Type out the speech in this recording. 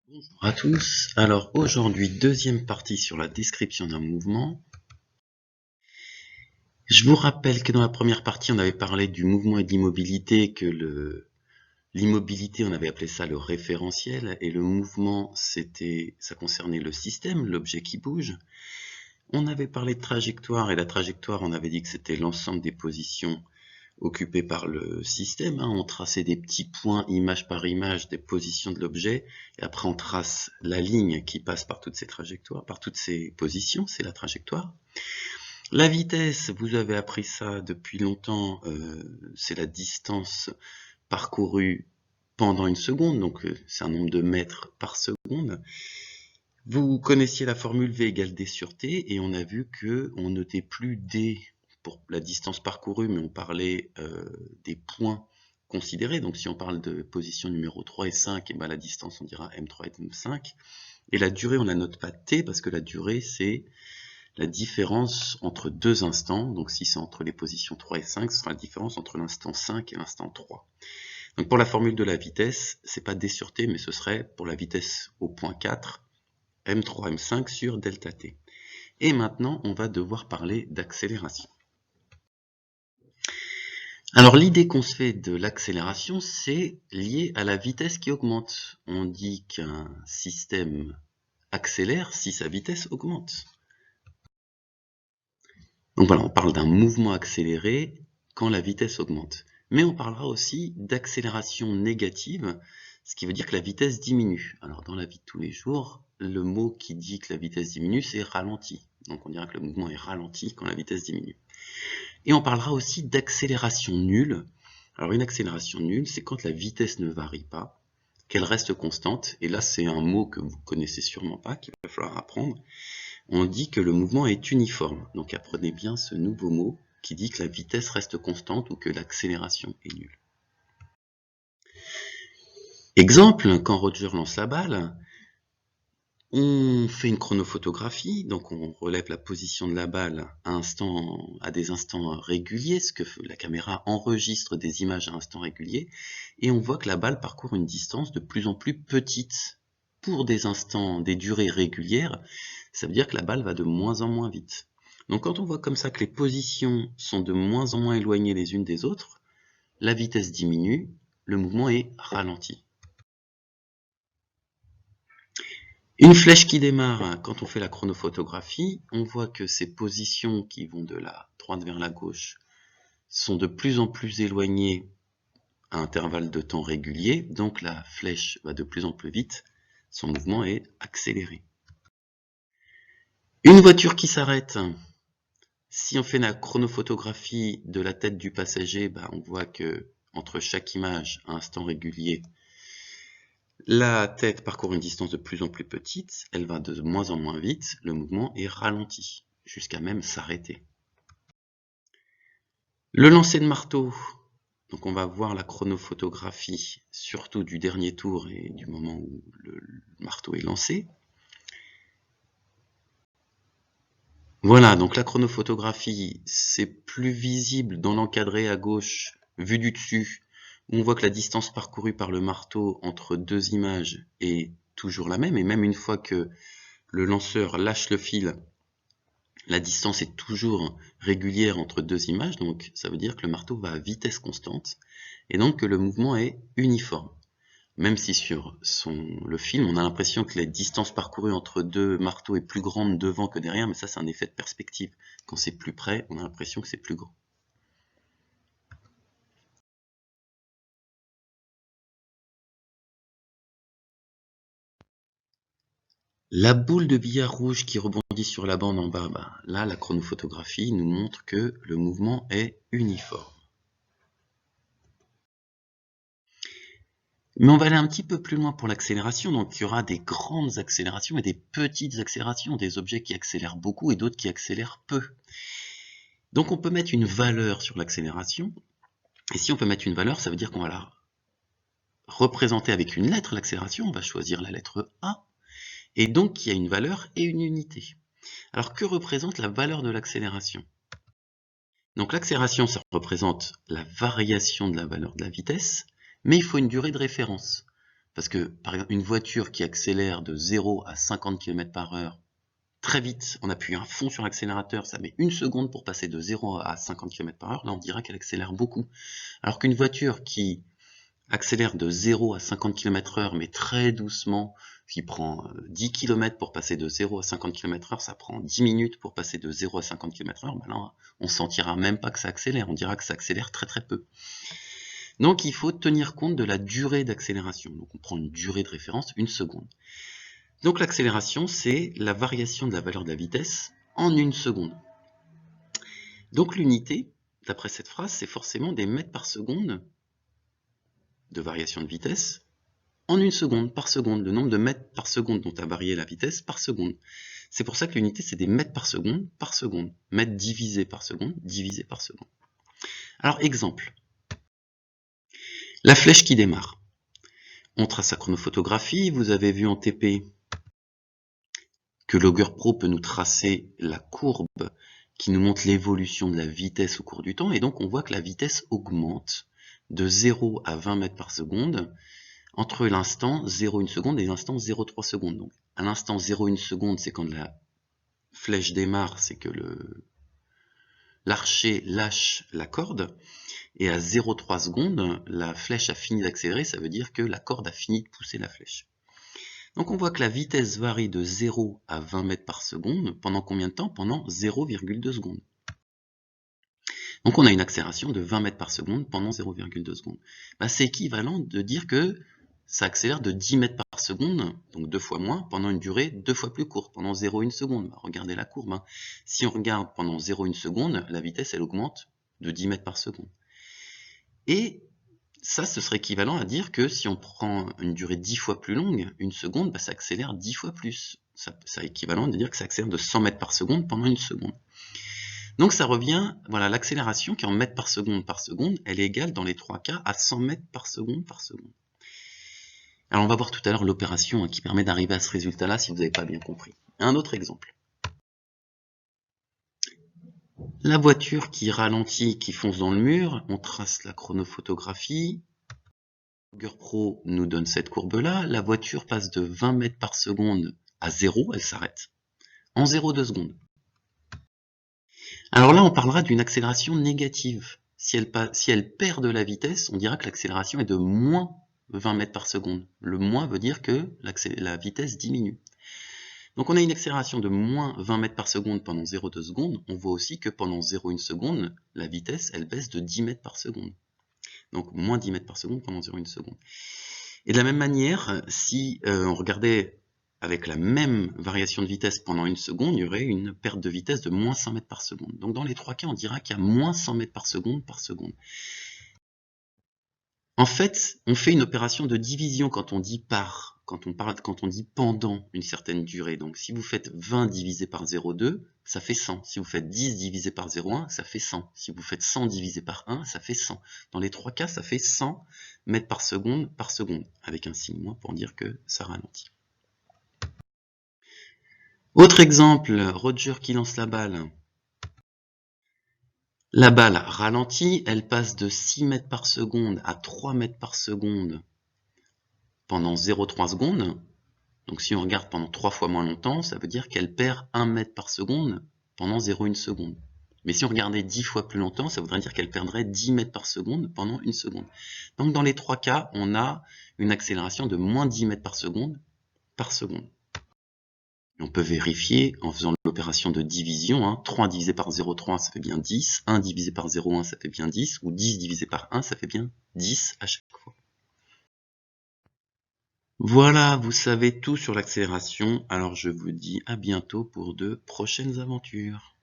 Bonjour à tous. Alors aujourd'hui, deuxième partie sur la description d'un mouvement. Je vous rappelle que dans la première partie, on avait parlé du mouvement et de l'immobilité, que l'immobilité, on avait appelé ça le référentiel, et le mouvement, ça concernait le système, l'objet qui bouge. On avait parlé de trajectoire, et la trajectoire, on avait dit que c'était l'ensemble des positions occupées par le système. On traçait des petits points, image par image, des positions de l'objet, et après on trace la ligne qui passe par toutes ces trajectoires, par toutes ces positions, c'est la trajectoire. La vitesse, vous avez appris ça depuis longtemps, c'est la distance parcourue pendant une seconde, donc c'est un nombre de mètres par seconde. Vous connaissiez la formule V égale D sur T, et on a vu que on notait plus D pour la distance parcourue, mais on parlait des points considérés. Donc si on parle de position numéro 3 et 5, et ben la distance on dira M3 et M5. Et la durée, on la note pas T, parce que la durée c'est la différence entre deux instants. Donc si c'est entre les positions 3 et 5, ce sera la différence entre l'instant 5 et l'instant 3. Donc pour la formule de la vitesse, c'est pas D sur T, mais ce serait pour la vitesse au point 4, M3, M5 sur delta T. Et maintenant, on va devoir parler d'accélération. Alors l'idée qu'on se fait de l'accélération, c'est lié à la vitesse qui augmente. On dit qu'un système accélère si sa vitesse augmente. Donc voilà, on parle d'un mouvement accéléré quand la vitesse augmente. Mais on parlera aussi d'accélération négative, ce qui veut dire que la vitesse diminue. Alors dans la vie de tous les jours, le mot qui dit que la vitesse diminue, c'est ralenti. Donc on dira que le mouvement est ralenti quand la vitesse diminue. Et on parlera aussi d'accélération nulle. Alors une accélération nulle, c'est quand la vitesse ne varie pas, qu'elle reste constante. Et là, c'est un mot que vous connaissez sûrement pas, qu'il va falloir apprendre. On dit que le mouvement est uniforme. Donc apprenez bien ce nouveau mot qui dit que la vitesse reste constante ou que l'accélération est nulle. Exemple, quand Roger lance la balle, on fait une chronophotographie, donc on relève la position de la balle à des instants réguliers, ce que la caméra enregistre des images à instants réguliers, et on voit que la balle parcourt une distance de plus en plus petite. Pour des durées régulières, ça veut dire que la balle va de moins en moins vite. Donc quand on voit comme ça que les positions sont de moins en moins éloignées les unes des autres, la vitesse diminue, le mouvement est ralenti. Une flèche qui démarre, quand on fait la chronophotographie, on voit que ces positions qui vont de la droite vers la gauche sont de plus en plus éloignées à intervalles de temps réguliers, donc la flèche va de plus en plus vite, son mouvement est accéléré. Une voiture qui s'arrête, si on fait la chronophotographie de la tête du passager, on voit que entre chaque image à un instant régulier, la tête parcourt une distance de plus en plus petite, elle va de moins en moins vite, le mouvement est ralenti, jusqu'à même s'arrêter. Le lancer de marteau, donc on va voir la chronophotographie, surtout du dernier tour et du moment où le marteau est lancé. Voilà, donc la chronophotographie, c'est plus visible dans l'encadré à gauche, vu du dessus, où on voit que la distance parcourue par le marteau entre deux images est toujours la même, et même une fois que le lanceur lâche le fil, la distance est toujours régulière entre deux images, donc ça veut dire que le marteau va à vitesse constante, et donc que le mouvement est uniforme. Même si sur le film, on a l'impression que la distance parcourue entre deux marteaux est plus grande devant que derrière, mais ça c'est un effet de perspective. Quand c'est plus près, on a l'impression que c'est plus grand. La boule de billard rouge qui rebondit sur la bande en bas, là la chronophotographie nous montre que le mouvement est uniforme. Mais on va aller un petit peu plus loin pour l'accélération, donc il y aura des grandes accélérations et des petites accélérations, des objets qui accélèrent beaucoup et d'autres qui accélèrent peu. Donc on peut mettre une valeur sur l'accélération, et si on peut mettre une valeur, ça veut dire qu'on va la représenter avec une lettre l'accélération, on va choisir la lettre A, et donc il y a une valeur et une unité. Alors que représente la valeur de l'accélération? Donc l'accélération, ça représente la variation de la valeur de la vitesse, mais il faut une durée de référence. Parce que, par exemple, une voiture qui accélère de 0 à 50 km/h très vite, on appuie à fond sur l'accélérateur, ça met 1 seconde pour passer de 0 à 50 km/h, là on dira qu'elle accélère beaucoup. Alors qu'une voiture qui accélère de 0 à 50 km/h, mais très doucement, qui prend 10 km pour passer de 0 à 50 km/h, ça prend 10 minutes pour passer de 0 à 50 km/h, ben là, on sentira même pas que ça accélère, on dira que ça accélère très très peu. Donc il faut tenir compte de la durée d'accélération. Donc on prend une durée de référence, 1 seconde. Donc l'accélération, c'est la variation de la valeur de la vitesse en 1 seconde. Donc l'unité, d'après cette phrase, c'est forcément des mètres par seconde de variation de vitesse en 1 seconde, par seconde, le nombre de mètres par seconde dont a varié la vitesse par seconde. C'est pour ça que l'unité, c'est des mètres par seconde, mètres divisé par seconde, divisé par seconde. Alors, exemple. La flèche qui démarre. On trace sa chronophotographie, vous avez vu en TP que l'Augur Pro peut nous tracer la courbe qui nous montre l'évolution de la vitesse au cours du temps, et donc on voit que la vitesse augmente de 0 à 20 mètres par seconde, entre l'instant 0,1 seconde et l'instant 0,3 secondes. Donc, à l'instant 0,1 seconde, c'est quand la flèche démarre, c'est que l'archer lâche la corde. Et à 0,3 secondes, la flèche a fini d'accélérer, ça veut dire que la corde a fini de pousser la flèche. Donc on voit que la vitesse varie de 0 à 20 mètres par seconde pendant combien de temps? Pendant 0,2 secondes. Donc on a une accélération de 20 mètres par seconde pendant 0,2 secondes. Ben, c'est équivalent de dire que ça accélère de 10 mètres par seconde, donc 2 fois moins, pendant une durée 2 fois plus courte, pendant 0,1 seconde. Ben, regardez la courbe. Hein. Si on regarde pendant 0,1 seconde, la vitesse elle augmente de 10 mètres par seconde. Et ça, ce serait équivalent à dire que si on prend une durée 10 fois plus longue, 1 seconde, ben, ça accélère 10 fois plus. Ça équivalent de dire que ça accélère de 100 mètres par seconde pendant 1 seconde. Donc ça revient, voilà, l'accélération qui est en mètres par seconde, elle est égale dans les 3 cas à 100 mètres par seconde. Alors on va voir tout à l'heure l'opération qui permet d'arriver à ce résultat-là si vous n'avez pas bien compris. Un autre exemple. La voiture qui ralentit, qui fonce dans le mur, on trace la chronophotographie. Augur Pro nous donne cette courbe-là. La voiture passe de 20 mètres par seconde à 0, elle s'arrête, en 0,2 secondes. Alors là, on parlera d'une accélération négative. Si elle perd de la vitesse, on dira que l'accélération est de moins 20 mètres par seconde. Le moins veut dire que la vitesse diminue. Donc on a une accélération de moins 20 mètres par seconde pendant 0,2 secondes. On voit aussi que pendant 0,1 seconde, la vitesse, elle baisse de 10 mètres par seconde. Donc moins 10 mètres par seconde pendant 0,1 seconde. Et de la même manière, si on regardait avec la même variation de vitesse pendant 1 seconde, il y aurait une perte de vitesse de moins 100 mètres par seconde. Donc dans les 3 cas, on dira qu'il y a moins 100 mètres par seconde. En fait, on fait une opération de division quand on dit par, quand on dit pendant une certaine durée. Donc si vous faites 20 divisé par 0,2, ça fait 100. Si vous faites 10 divisé par 0,1, ça fait 100. Si vous faites 100 divisé par 1, ça fait 100. Dans les 3 cas, ça fait 100 mètres par seconde, avec un signe moins pour dire que ça ralentit. Autre exemple, Roger qui lance la balle. La balle ralentit, elle passe de 6 mètres par seconde à 3 mètres par seconde pendant 0,3 secondes. Donc si on regarde pendant 3 fois moins longtemps, ça veut dire qu'elle perd 1 mètre par seconde pendant 0,1 seconde. Mais si on regardait 10 fois plus longtemps, ça voudrait dire qu'elle perdrait 10 mètres par seconde pendant 1 seconde. Donc dans les 3 cas, on a une accélération de moins 10 mètres par seconde. Et on peut vérifier en faisant l'opération de division. 3 divisé par 0,3, ça fait bien 10. 1 divisé par 0,1, ça fait bien 10. Ou 10 divisé par 1, ça fait bien 10 à chaque fois. Voilà, vous savez tout sur l'accélération. Alors je vous dis à bientôt pour de prochaines aventures.